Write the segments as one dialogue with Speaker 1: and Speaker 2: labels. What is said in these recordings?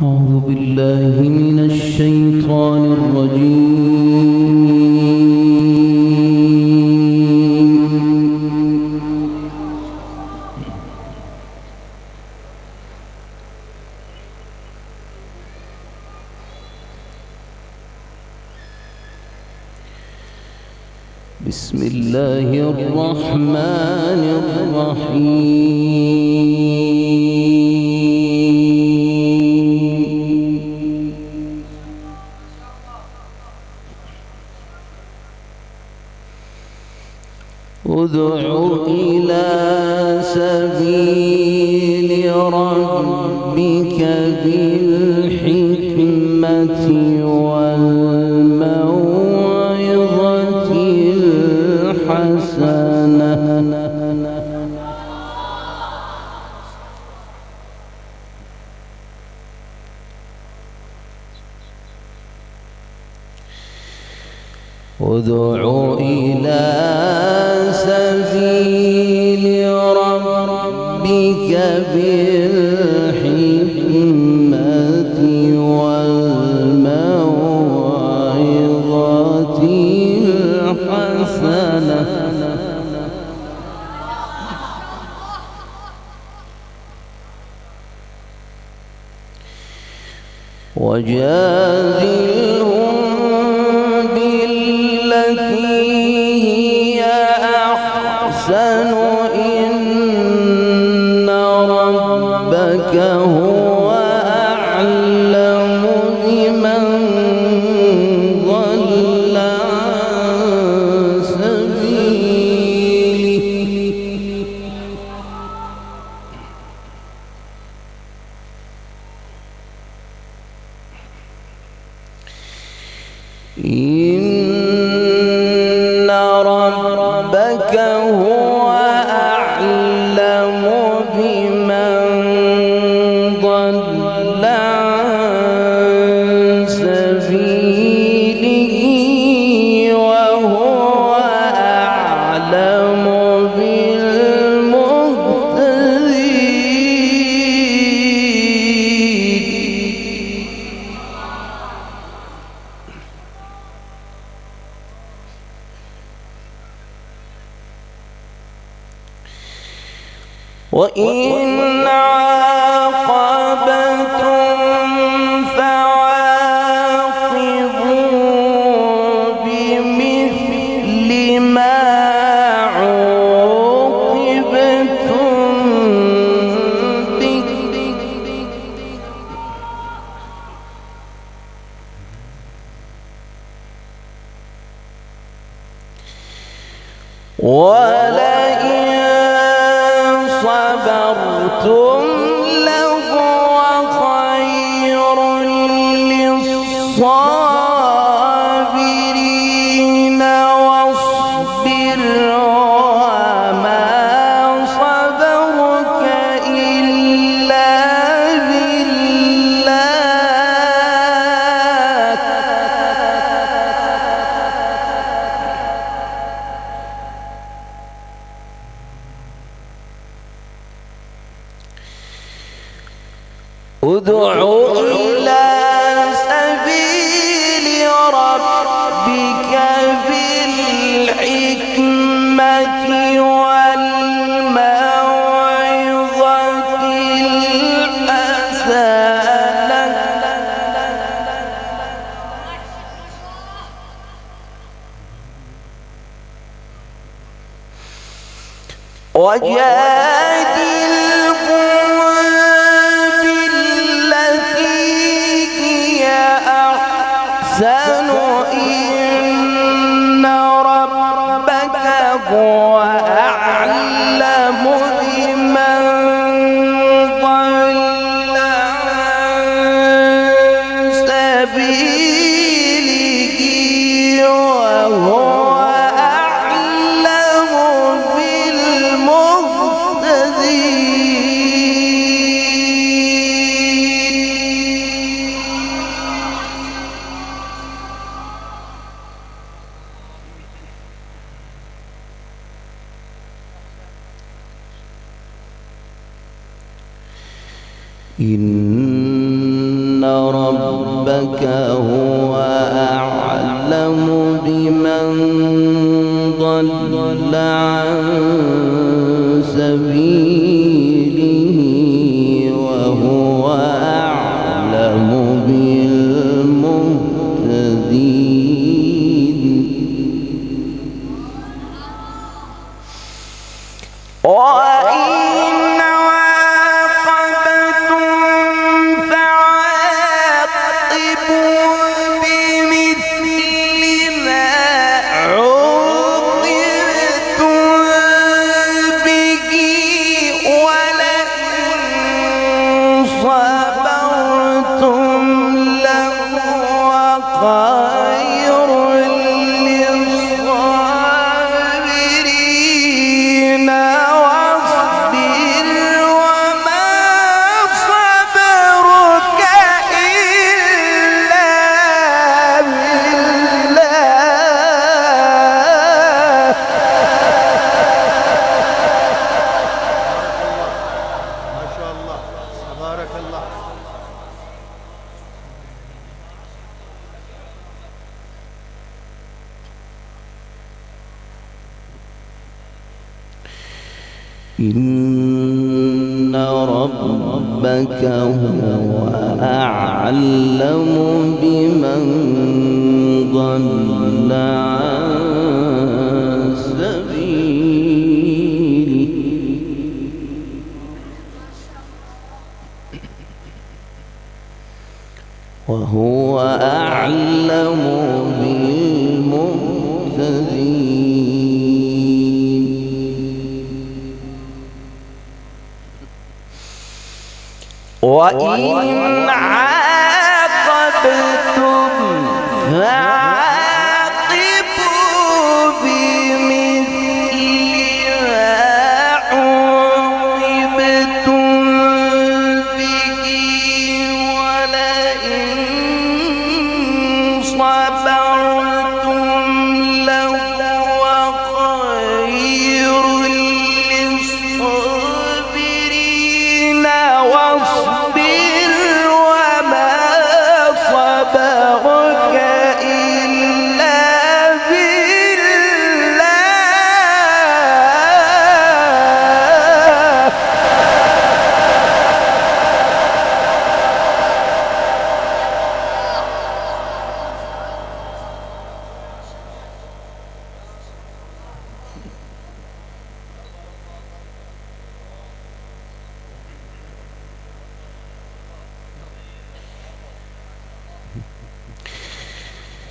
Speaker 1: أعوذ بالله من الشيطان الرجيم. بسم الله الرحمن الرحيم. ادع إلى سبيل ربك بالحكمة والموعظة الحسنة ادع إلى سبيل ربك بالحكمة والموعظة الحسنة وجادلهم بالتي هي أحسن إن ربك هو أعلم بمن ضل عن سبيله إن ربك هو أعلم بمن ضل عن سبيله وهو أعلم بالمهتدين. وإن عاقبتم فعاقبوا بمثل ما عوقبتم به ولئن صبرتم لهو خير للصابرين واصبر وما صبرك إلا بالله ادع إلى سبيل ربك بالحكمة والموعظة الحسنة وجادلهم أحسن إن ربك هو أعلم بمن ضل عن سبيله وهو أعلم بالمهتدين. إن
Speaker 2: ربك هو أعلم بمن ضل عن سبيله وهو أعلم بالمهتدين وإن عاقبتم فعاقبوا بمثل ما عوقبتم به ولئن صبرتم لهو خير للصابرين إن ربك هو أعلم بمن ضل عن سبيله وهو أعلم بالمهتدين وإن عاقبتم فعاقبوا بمثل ما عوقبتم به ولئن صبرتم لهو خير للصابرين واصبر وما صبرك إلا بالله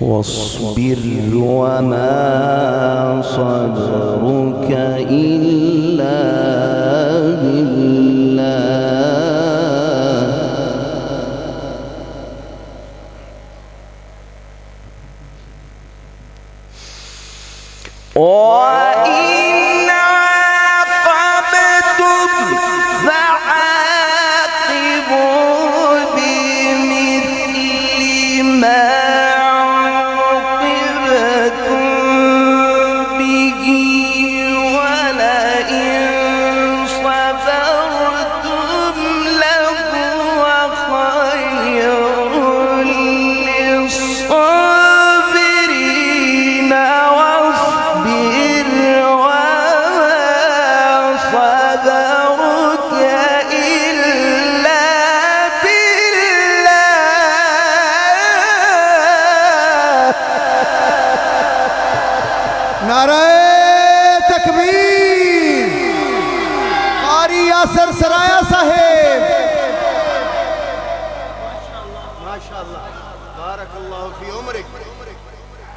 Speaker 2: واصبر وما صبرك إلا بالله وإن عاقبتم فعاقبوا بمثل ما عوقبتم به ولئن صبرتم لهو خير للصابرين واصبر وما صبرك إلا بالله
Speaker 3: नारे तकबीर कारी यासर सराया साहेब माशाअल्लाह बारकल्लाहु फी उम्रिक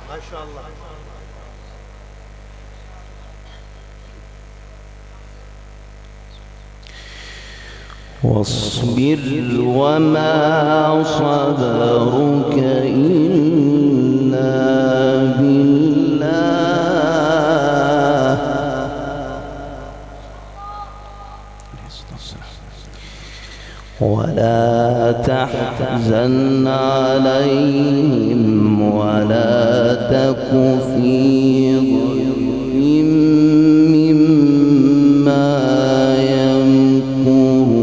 Speaker 3: माशाअल्लाह
Speaker 2: واصبر وما صبرك إلا بالله ولا تحزن عليهم ولا تك في ضيق مما يمكرون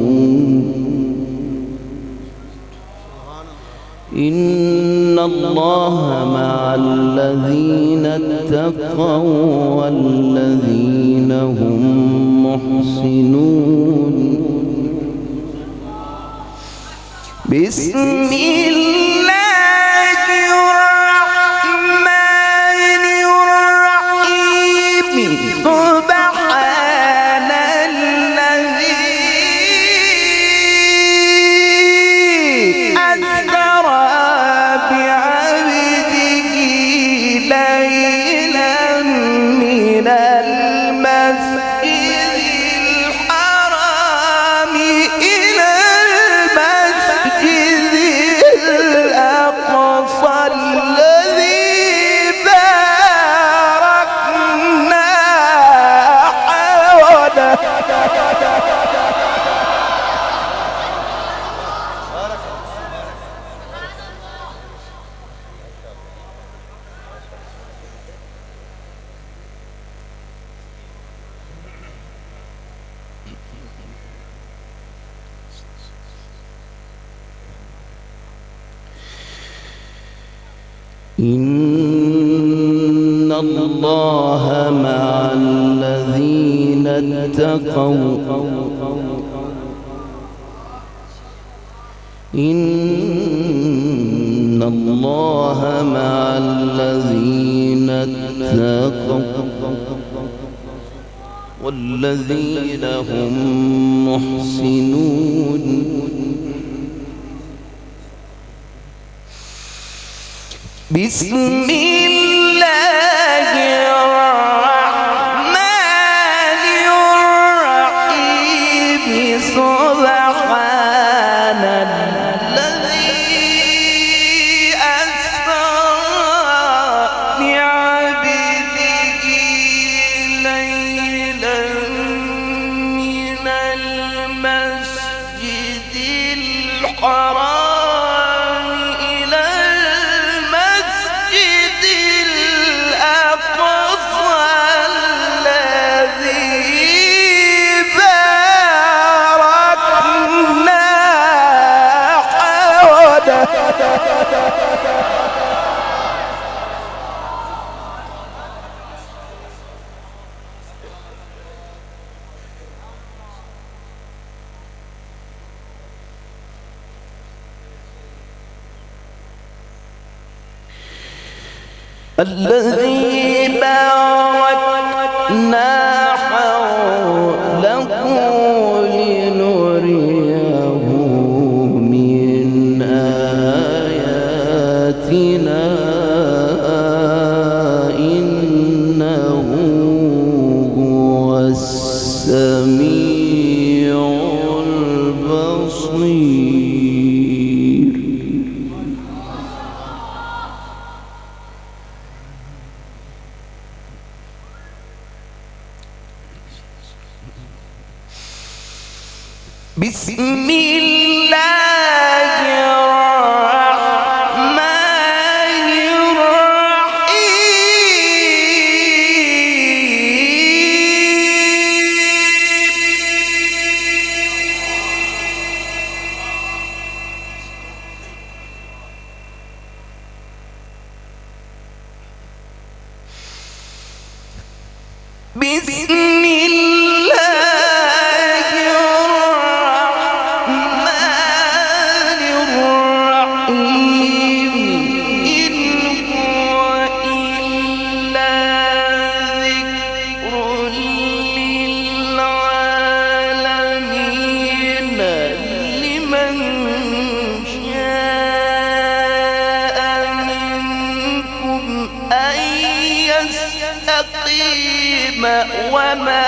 Speaker 2: الله مع الذين اتقوا والذين هم محسنون. بسم الله الرحمن الرحيم. سبحان الذي أسرى بعبده ليلا من المسجد الحرام إلى المسجد الأقصى الذي باركنا حوله. إن الله مع الذين اتقوا إن الله مع الذين اتقوا والذين هم محسنون. بسم الله الرحمن الرحيم. سبحان الذي أسرى بعبده ليلا من المسجد الحرام الذي باركنا حوله لنريه من آياتنا إنه هو السميع البصير. بسم الله الرحمن الرحيم. بسم وما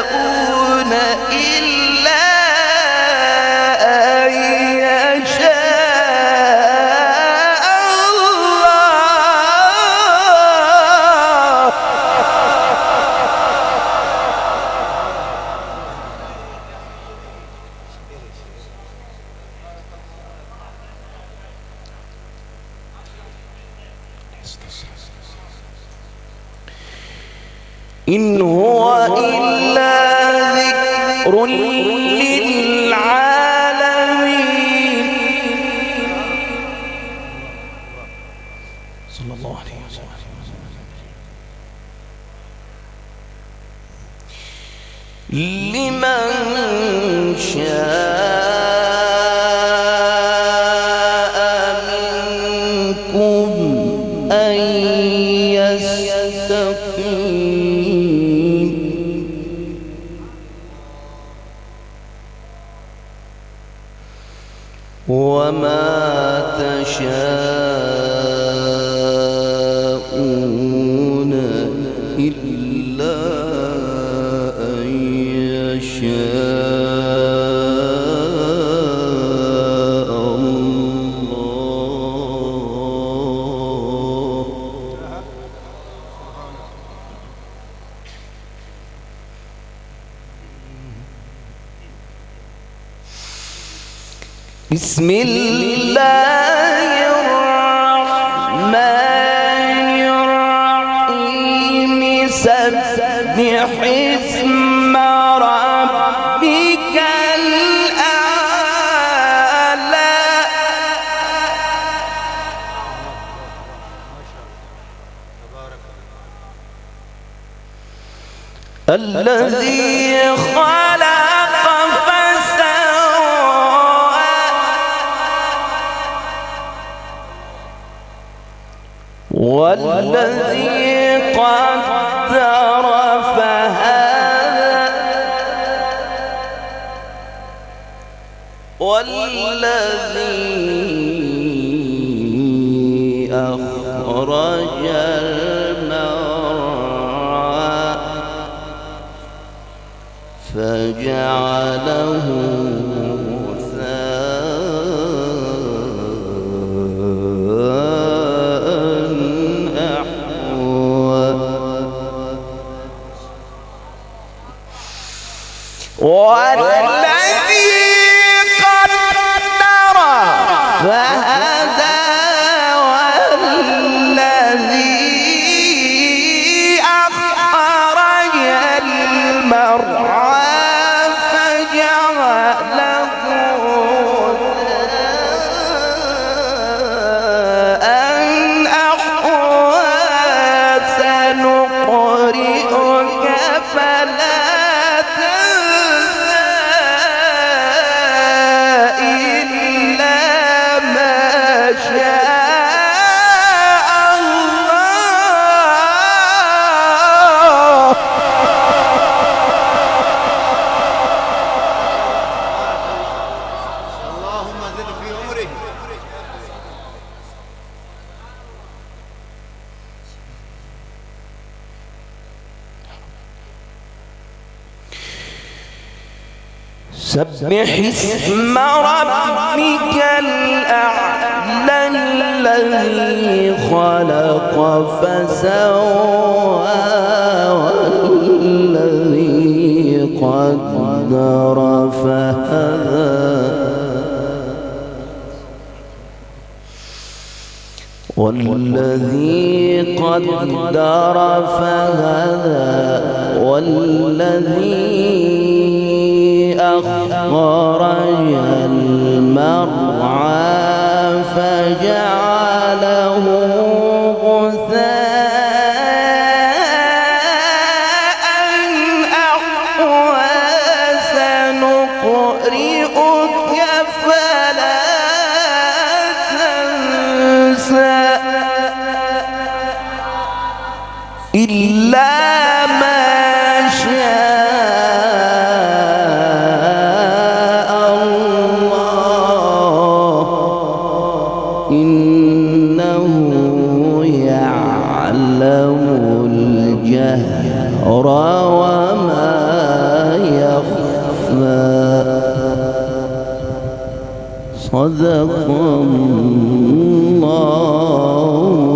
Speaker 2: تشاءون إلا أن يشاء الله. إن هو إلا ذكر للعالمين. لمن شاء منكم أن يستقيم وما تشاءون إلا أن يشاء الله. بسم الله الرحمن الرحيم سبح اسم ربك الأعلى الذي خلق فسوى والذي قدر فهدى والذي أخرج المرعى فجعله والذي قدر فهدى والذي أخرج المرعى فجعله أحوى سنقرئك فلا سبح اسم ربك الأعلى الذي خلق فسوى والذي قدر فهدى والذي قدر فهدى والذي أخرج المرعى فجعله غثاء أحوى سنقرئك فلا تنسى إلا ما شاء الله إنه يعلم الجهر وما يخفى صدق الله